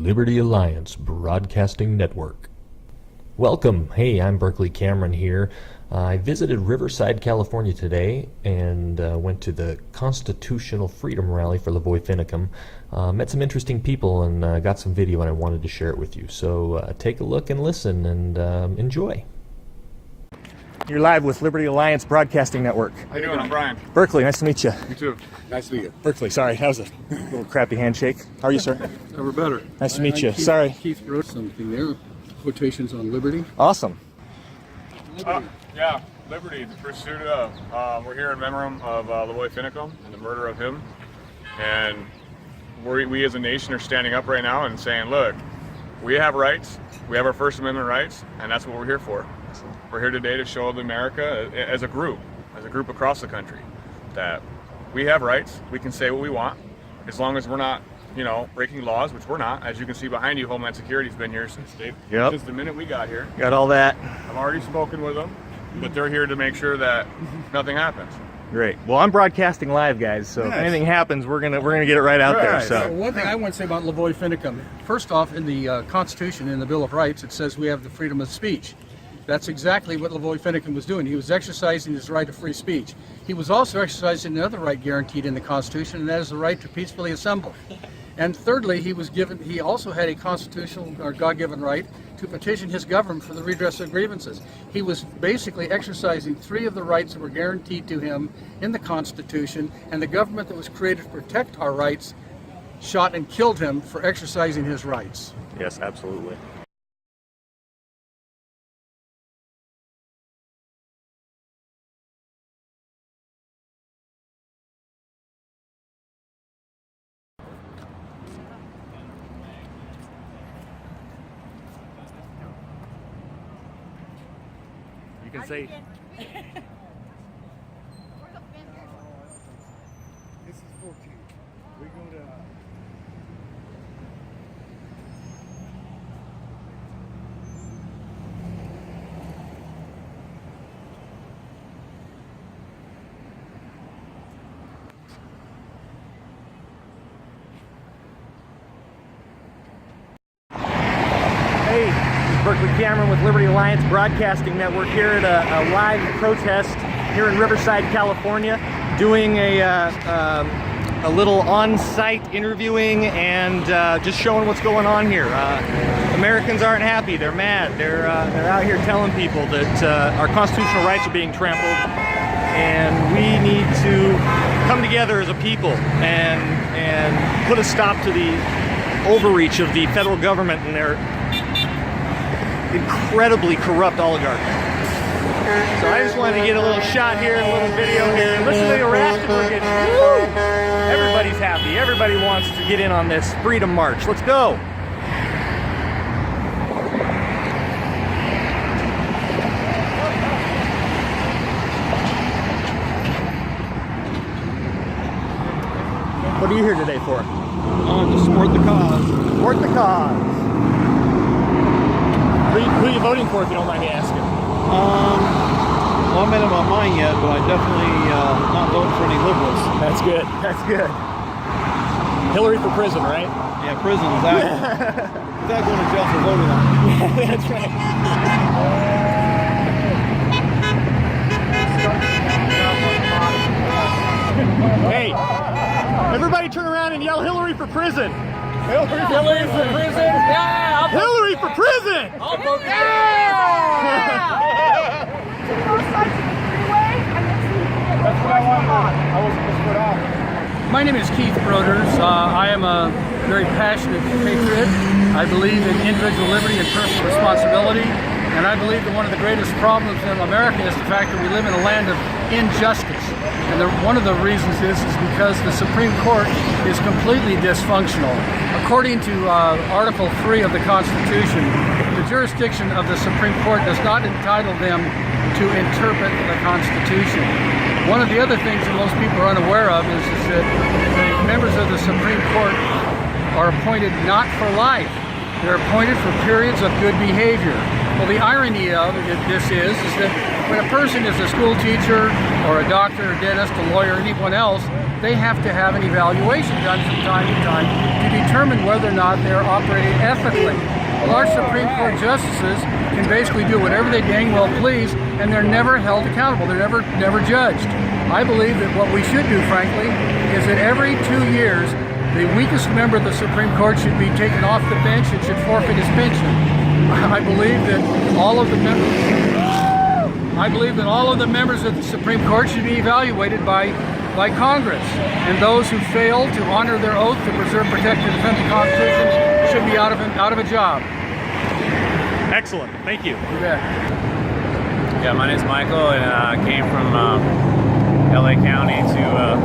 Liberty Alliance Broadcasting Network. Welcome. Hey, I'm Berkeley Cameron here. I visited Riverside, California today and went to the Constitutional Freedom Rally for LaVoy Finicum. Met some interesting people and got some video, and I wanted to share it with you. So take a look and listen and enjoy. You're live with Liberty Alliance Broadcasting Network. How you doing? I'm Brian. Berkeley, nice to meet you. You too. Nice to meet you. Berkeley, sorry, that was a little crappy handshake. How are you, sir? Never better. Nice to meet you. Sorry. Keith wrote something there. Quotations on liberty. Awesome. Yeah, liberty, the pursuit of. We're here in memoriam of LaVoy Finicum and the murder of him. And we as a nation are standing up right now and saying, look, we have rights. We have our First Amendment rights, and that's what we're here for. We're here today to show America as a group across the country, that we have rights. We can say what we want, as long as we're not, breaking laws, which we're not. As you can see behind you, Homeland Security's been here since the minute we got here. Got all that. I've already spoken with them, but they're here to make sure that nothing happens. Great. Well, I'm broadcasting live, guys. So if anything happens, we're gonna get it right out there. So one thing I want to say about LaVoy Finicum. First off, in the Constitution, in the Bill of Rights, it says we have the freedom of speech. That's exactly what LaVoy Finicum was doing. He was exercising his right of free speech. He was also exercising another right guaranteed in the Constitution, and that is the right to peacefully assemble. And thirdly, he also had a constitutional or God-given right to petition his government for the redress of grievances. He was basically exercising three of the rights that were guaranteed to him in the Constitution, and the government that was created to protect our rights shot and killed him for exercising his rights. yes, absolutely. You can say. This is 14. We go to... Hey, this is Berkeley Cameron with Liberty Alliance Broadcasting Network here at a live protest here in Riverside, California, doing a little on-site interviewing and just showing what's going on here. Americans aren't happy; they're mad. They're out here telling people that our constitutional rights are being trampled, and we need to come together as a people and put a stop to the overreach of the federal government and their incredibly corrupt oligarchs. So I just wanted to get a little shot here, a little video here. Listen to the arrest. Everybody's happy. Everybody wants to get in on this freedom march. Let's go. What are you here today for? to support the cause. Support the cause. Who are you voting for, if you don't mind me asking? Well, I'm made up my mind yet, but I definitely not voting for any liberals. That's good. That's good. Hillary for prison, right? Yeah, prison without going to jail for voting on it. Yeah, that's right. Hey, everybody turn around and yell Hillary for prison. Hillary for prison. Yeah. Hillary for prison. To both sides of the freeway, and That's what I wanted. I wasn't just put off. My name is Keith Broders. I am a very passionate patriot. I believe in individual liberty and personal responsibility. And I believe that one of the greatest problems in America is the fact that we live in a land of injustice. And one of the reasons is because the Supreme Court is completely dysfunctional. According to Article 3 of the Constitution, the jurisdiction of the Supreme Court does not entitle them to interpret the Constitution. One of the other things that most people are unaware of is that the members of the Supreme Court are appointed not for life. They're appointed for periods of good behavior. Well, the irony of this is that when a person is a school teacher or a doctor, a dentist, a lawyer, anyone else, they have to have an evaluation done from time to time to determine whether or not they're operating ethically. Well, our Supreme Court justices can basically do whatever they dang well please, and they're never held accountable. They're never judged. I believe that what we should do, frankly, is that every 2 years, the weakest member of the Supreme Court should be taken off the bench and should forfeit his pension. I believe that all of the members of the Supreme Court should be evaluated by Congress, and those who fail to honor their oath to preserve, protect, and defend the Constitution should be out of a job. Excellent. Thank you. You bet. Yeah, my name's Michael, and I came from LA County to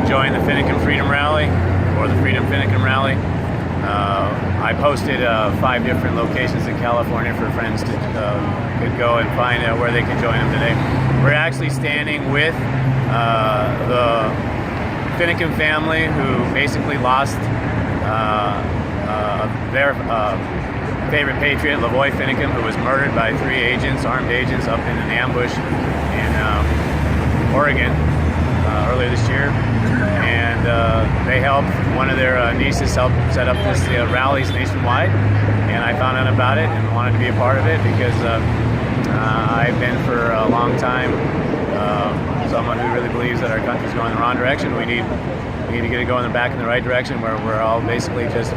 join the Finicum Freedom Rally, or the Freedom Finicum Rally. I posted 5 different locations in California for friends to could go and find out where they can join them today. We're actually standing with the Finicum family, who basically lost their favorite patriot, LaVoy Finicum, who was murdered by 3 agents, armed agents, up in an ambush in Oregon earlier this year. And they helped, one of their nieces helped set up this rallies nationwide, and I found out about it and wanted to be a part of it because I've been for a long time someone who really believes that our country's going in the wrong direction. We need to get it going back in the right direction, where we're all basically just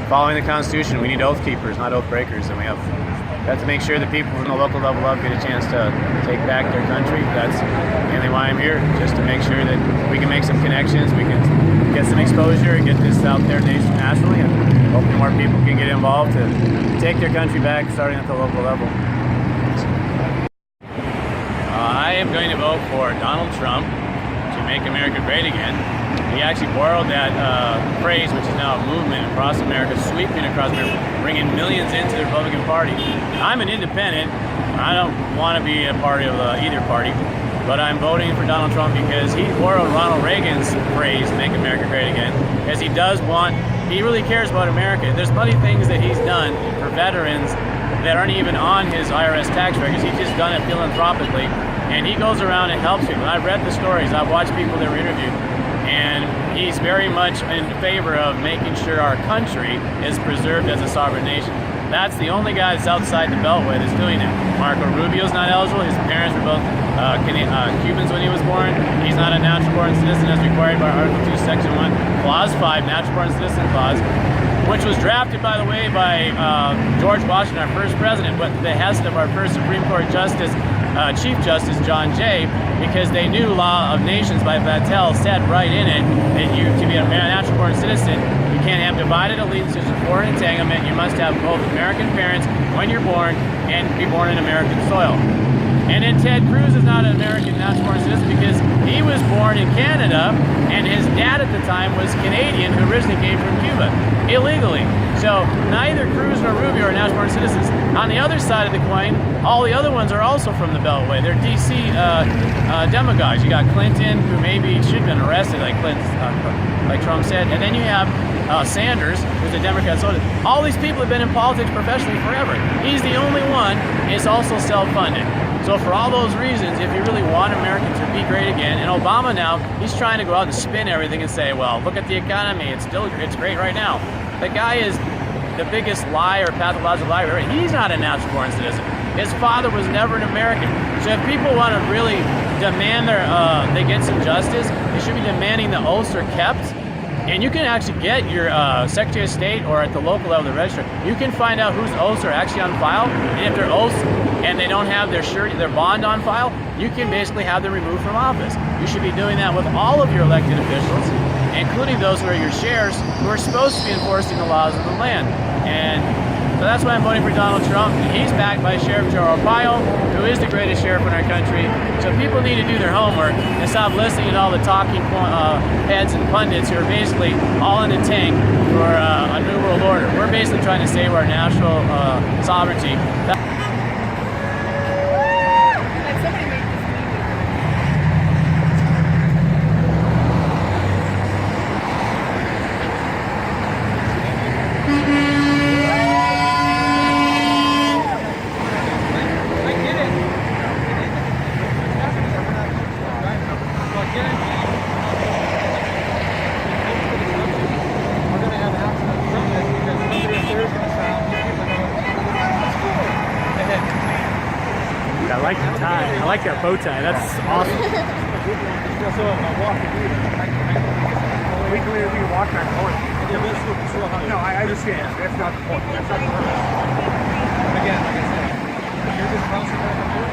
following the Constitution. We need oath keepers, not oath breakers, and we have to make sure that people from the local level up get a chance to take back their country. That's mainly why I'm here, just to make sure that we can make some connections, we can get some exposure and get this out there nationally, and hopefully more people can get involved to take their country back, starting at the local level. I am going to vote for Donald Trump to make America great again. He actually borrowed that phrase, which is now a movement across America, sweeping across America, bringing millions into the Republican Party. I'm an independent. I don't want to be a party of either party, but I'm voting for Donald Trump because he borrowed Ronald Reagan's phrase, make America great again, because he really cares about America. There's plenty of things that he's done for veterans that aren't even on his IRS tax records. He's just done it philanthropically, and he goes around and helps people. I've read the stories, I've watched people that were interviewed, and he's very much in favor of making sure our country is preserved as a sovereign nation. That's the only guy that's outside the Beltway that's doing it. Marco Rubio's not eligible. His parents were both Cubans when he was born. He's not a natural-born citizen as required by Article 2, Section 1, Clause 5, Natural-Born Citizen Clause, which was drafted, by the way, by George Washington, our first president, but the behest of our first Supreme Court Justice, Chief Justice John Jay, because they knew Law of Nations by Vattel said right in it that to be a natural-born citizen, you can't have divided allegiances or foreign entanglement. You must have both American parents when you're born and be born in American soil. And then Ted Cruz is not an American natural-born citizen because he was born in Canada, and his dad at the time was Canadian, who originally came from Cuba, illegally. So neither Cruz nor Rubio are natural-born citizens. On the other side of the coin, all the other ones are also from the Beltway. They're DC demagogues. You got Clinton, who maybe should have been arrested, like Trump said, and then you have Sanders, who's a Democrat. So all these people have been in politics professionally forever. He's the only one. It's also self-funded. So for all those reasons, if you really want America to be great again, and Obama now, he's trying to go out and spin everything and say, well, look at the economy, it's great right now. The guy is the biggest liar, pathological liar. He's not a natural-born citizen. His father was never an American. So if people want to really demand they get some justice, they should be demanding the oaths are kept. And you can actually get your Secretary of State, or at the local level, the registrar, you can find out whose oaths are actually on file. And if they're oaths and they don't have their bond on file, you can basically have them removed from office. You should be doing that with all of your elected officials, including those who are your sheriffs, who are supposed to be enforcing the laws of the land. And so that's why I'm voting for Donald Trump. He's backed by Sheriff Joe Arpaio, who is the greatest sheriff in our country. So people need to do their homework and stop listening to all the talking heads and pundits who are basically all in a tank for a new world order. We're basically trying to save our national sovereignty. I like the tie. I like that bow tie. That's awesome. We can walk back and forth. No, I understand. That's not the point. That's not the purpose. Again, like I said, you're just crossing over here.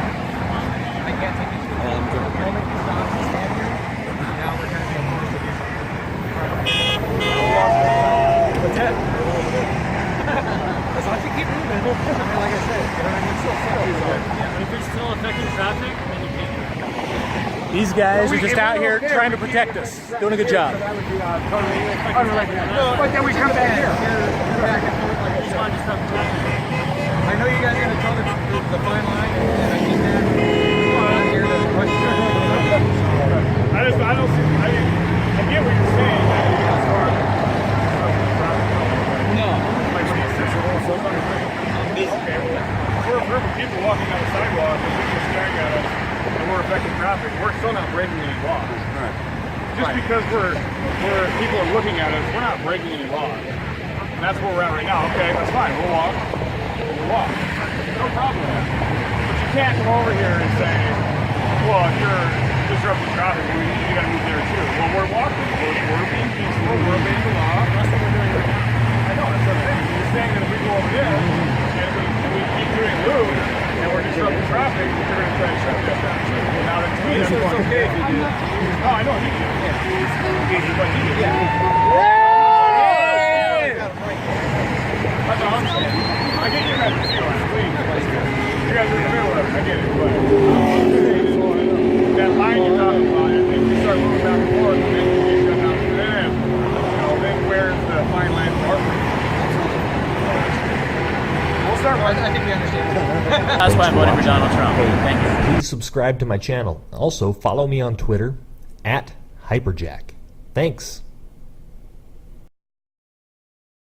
I can't take it. We'll make the stop and stand here. Now we're going to go forward to What's that? As long as you keep moving. I mean, like I said, it's still yeah. If it's still affecting traffic, then you can't. These guys are just out here trying to protect us. Doing a good job. That would be totally unrelated. But then we come back here. Back and forth like this. I know you guys are going to tell the fine line, and I think that here to question. I don't see. I get what you're saying. No. We're people walking down the sidewalk and people are staring at us and we're affecting traffic. We're still not breaking any laws. Right. Just because people are looking at us, we're not breaking any laws. And that's where we're at right now. Okay, that's fine. We'll walk. We'll walk. No problem. But you can't come over here and say, well, if you're disrupting traffic, you got to move there too. Well, we're walking. We're being peaceful. We're obeying the law. That's what we're doing right now. I know. That's what I'm saying. You're saying that if we go over there and we keep doing move and we're disrupting traffic, you're going to try to shut that down too. Well, now to me, that's okay if you do. No, I know he did. But he did. That's all I'm saying. I get you guys' feelings, please. You guys are in the middle of it. I get it. But that line you're talking about, if you start moving back and forth, then you get shut down. Then where's the fine line of our We'll start. I think we understand. That's why I'm voting for Donald Trump. Thank you. Please subscribe to my channel. Also, follow me on Twitter @Hyperjack. Thanks.